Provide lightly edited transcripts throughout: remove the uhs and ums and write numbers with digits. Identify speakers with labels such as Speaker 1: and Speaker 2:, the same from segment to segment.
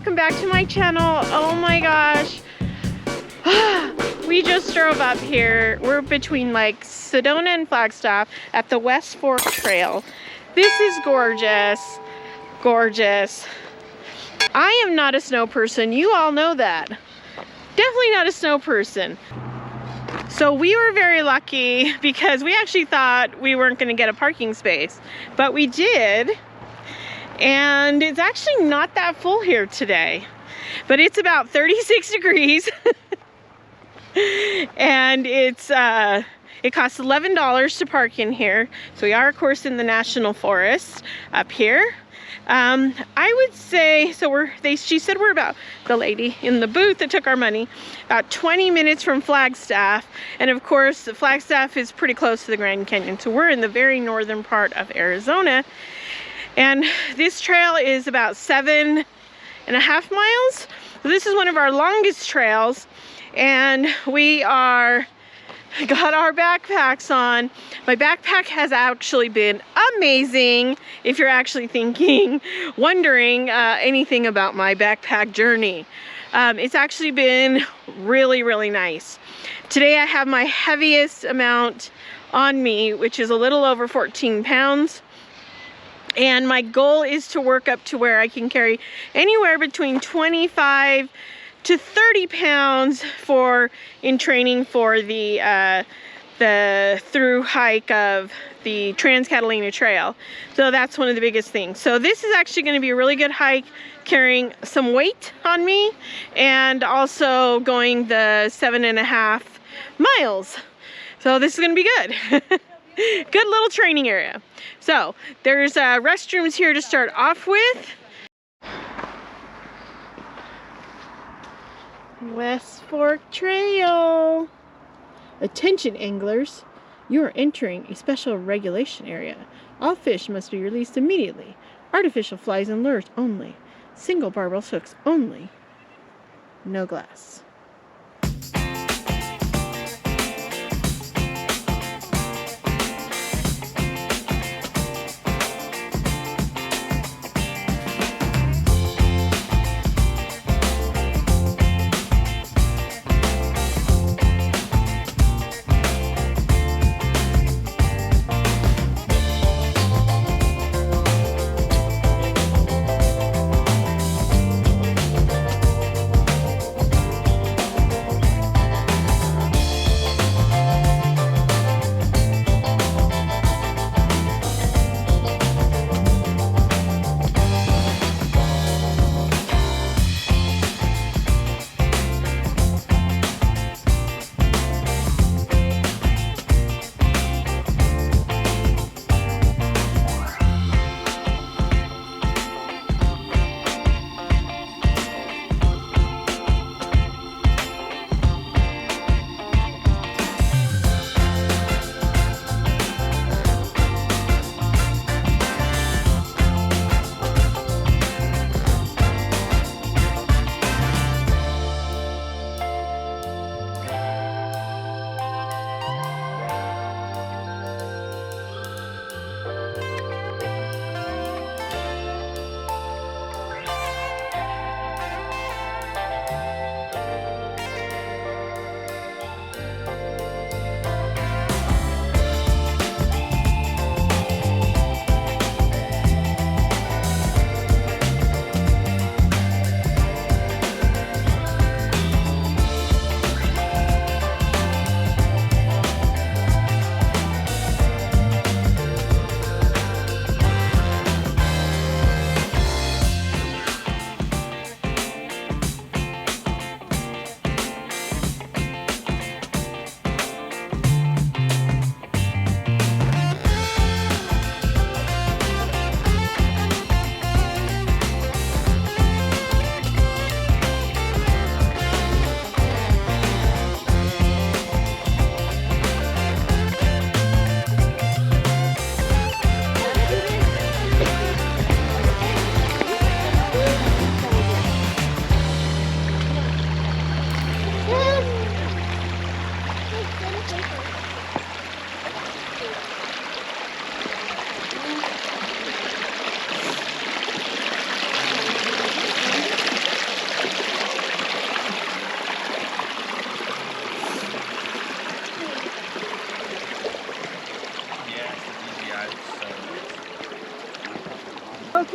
Speaker 1: welcome back to my channel. Oh my gosh. We just drove up here. We're between like Sedona and Flagstaff at the West Fork Trail. This is gorgeous. Gorgeous. I am not a snow person. You all know that. Definitely not a snow person. So we were very lucky because we actually thought we weren't going to get a parking space, but we did. And it's actually not that full here today, but it's about 36 degrees. And it's it costs $11 to park in here. So we are of course in the National Forest up here. I would say, so she said we're about, the lady in the booth that took our money, about 20 minutes from Flagstaff. And of course, Flagstaff is pretty close to the Grand Canyon. So we're in the very northern part of Arizona. And this trail is about 7.5 miles. So this is one of our longest trails. And we got our backpacks on. My backpack has actually been amazing. If you're actually wondering anything about my backpack journey, it's actually been really, really nice. Today I have my heaviest amount on me, which is a little over 14 pounds. And my goal is to work up to where I can carry anywhere between 25 to 30 pounds in training for the through hike of the Trans-Catalina Trail. So that's one of the biggest things. So this is actually going to be a really good hike, carrying some weight on me and also going the 7.5 miles. So this is going to be good. Good little training area. So there's restrooms here to start off with. West Fork Trail. Attention anglers, you are entering a special regulation area. All fish must be released immediately. Artificial flies and lures only. Single barbel hooks only. No glass.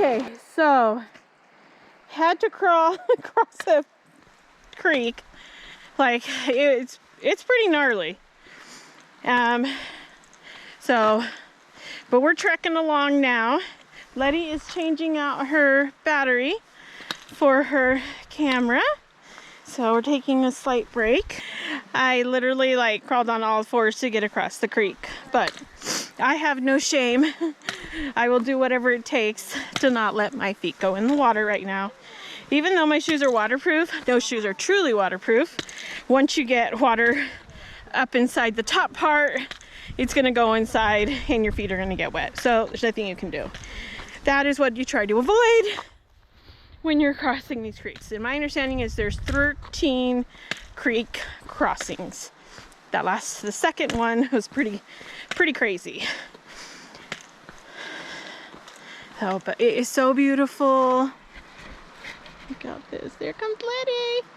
Speaker 1: Okay, so had to crawl across a creek. Like it's pretty gnarly. But we're trekking along now. Letty is changing out her battery for her camera. So we're taking a slight break. I literally like crawled on all fours to get across the creek, but I have no shame. I will do whatever it takes to not let my feet go in the water right now. Even though my shoes are waterproof, those shoes are truly waterproof. Once you get water up inside the top part, it's gonna go inside and your feet are gonna get wet. So there's nothing you can do. That is what you try to avoid when you're crossing these creeks. And my understanding is there's 13 creek crossings. The second one was pretty crazy. Oh, but it is so beautiful. Look at this. There comes Letty.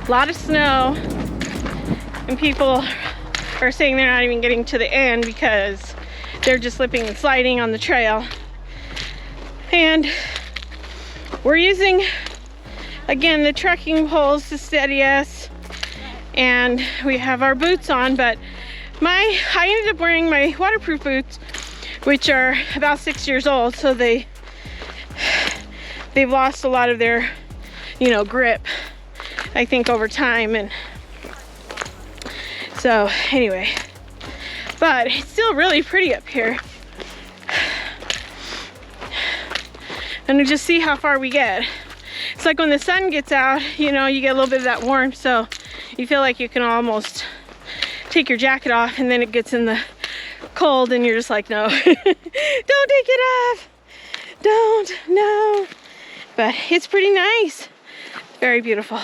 Speaker 1: A lot of snow, and people are saying they're not even getting to the end because they're just slipping and sliding on the trail. And we're using, again, the trekking poles to steady us, and we have our boots on, but I ended up wearing my waterproof boots, which are about 6 years old, so they've lost a lot of their, grip, I think, over time. And so anyway, but it's still really pretty up here. And to just see how far we get. It's like when the sun gets out, you get a little bit of that warmth, so you feel like you can almost take your jacket off, and then it gets in the cold and you're just like, no, don't take it off, don't, no. But it's pretty nice, very beautiful.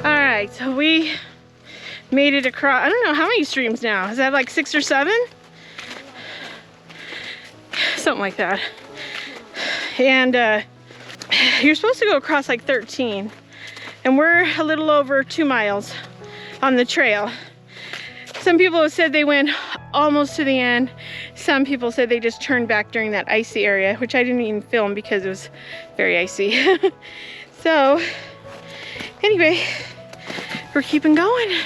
Speaker 1: Alright, so we made it across, I don't know how many streams now. Is that like 6 or 7? Something like that. And you're supposed to go across like 13. And we're a little over 2 miles on the trail. Some people have said they went almost to the end. Some people said they just turned back during that icy area, which I didn't even film because it was very icy. So, anyway, we're keeping going.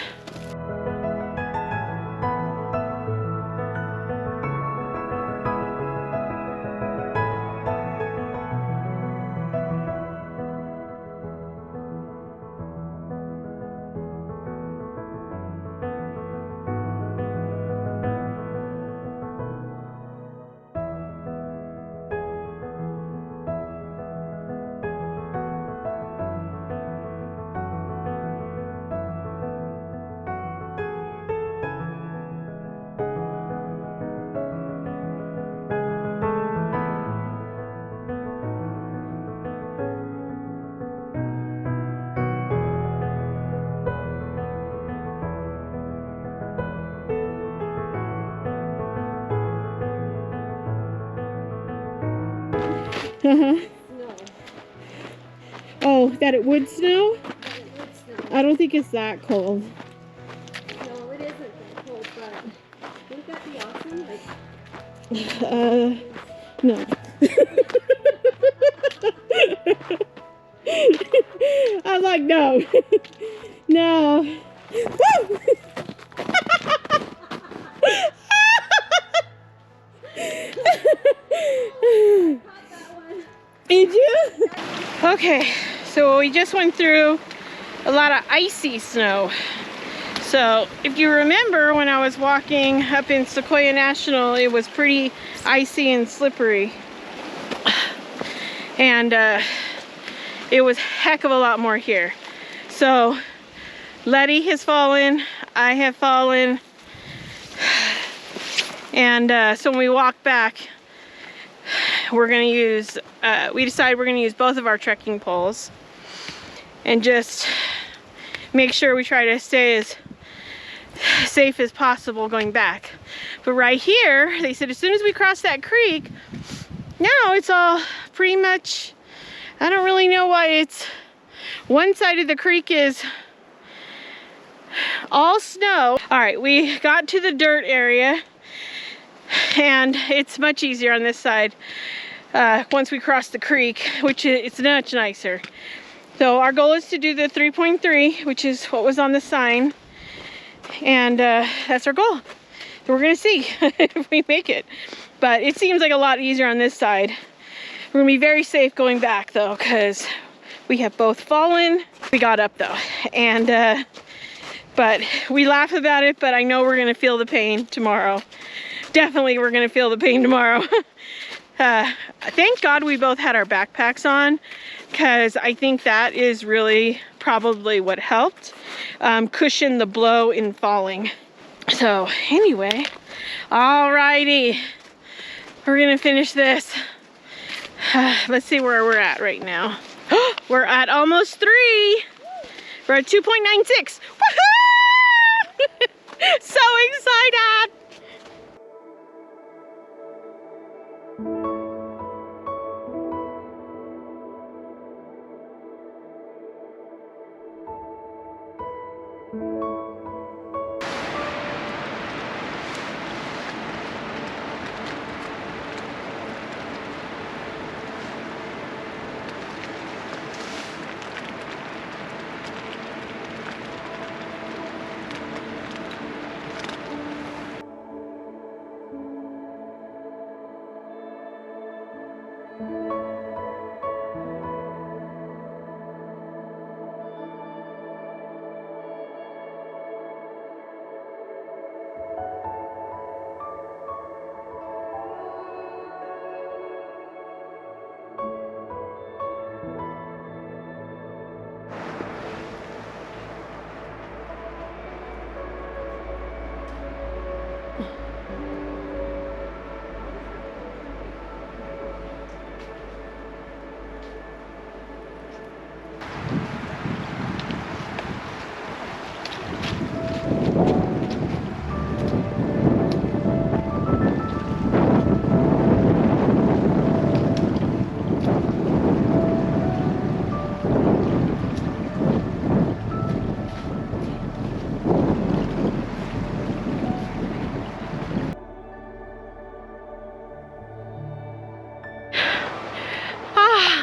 Speaker 1: Uh-huh.
Speaker 2: Snow.
Speaker 1: Oh, that it would snow?
Speaker 2: That it would snow.
Speaker 1: I don't think it's that cold.
Speaker 2: No, it isn't that cold, but wouldn't that be awesome? Like,
Speaker 1: No. I'm like, no. No. Woo! Did you? Okay, so we just went through a lot of icy snow. So if you remember when I was walking up in Sequoia National, it was pretty icy and slippery. And it was a heck of a lot more here. So Letty has fallen, I have fallen. And so when we walk back, we're gonna use, we decided we're gonna use both of our trekking poles and just make sure we try to stay as safe as possible going back. But right here, they said as soon as we cross that creek, now it's all pretty much, I don't really know why it's, one side of the creek is all snow. All right, we got to the dirt area and it's much easier on this side once we cross the creek, which it's much nicer. So our goal is to do the 3.3, which is what was on the sign, and that's our goal. So we're gonna see if we make it, but it seems like a lot easier on this side. We're gonna be very safe going back though, because we have both fallen. We got up though, and but we laugh about it, but I know we're gonna feel the pain tomorrow. Definitely we're gonna feel the pain tomorrow. Thank God we both had our backpacks on, because I think that is really probably what helped cushion the blow in falling. So anyway, alrighty, we're gonna finish this. Let's see where we're at right now. We're at almost 3. We're at 2.96. Woohoo! So excited!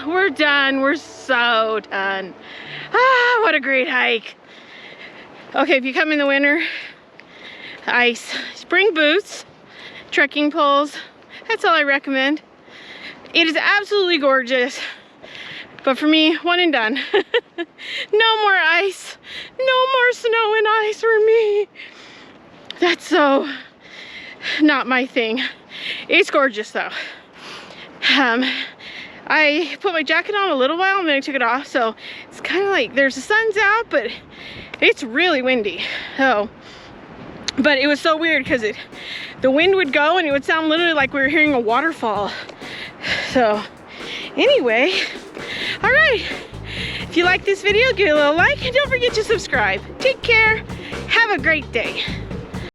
Speaker 1: We're done. We're so done. Ah, what a great hike. Okay, if you come in the winter, ice, bring boots, trekking poles. That's all I recommend. It is absolutely gorgeous. But for me, one and done. No more ice. No more snow and ice for me. That's so not my thing. It's gorgeous though. I put my jacket on a little while and then I took it off, so it's kind of like the sun's out, but it's really windy. So, but it was so weird because the wind would go and it would sound literally like we were hearing a waterfall. So anyway, all right, if you like this video, give it a little like and don't forget to subscribe. Take care, have a great day.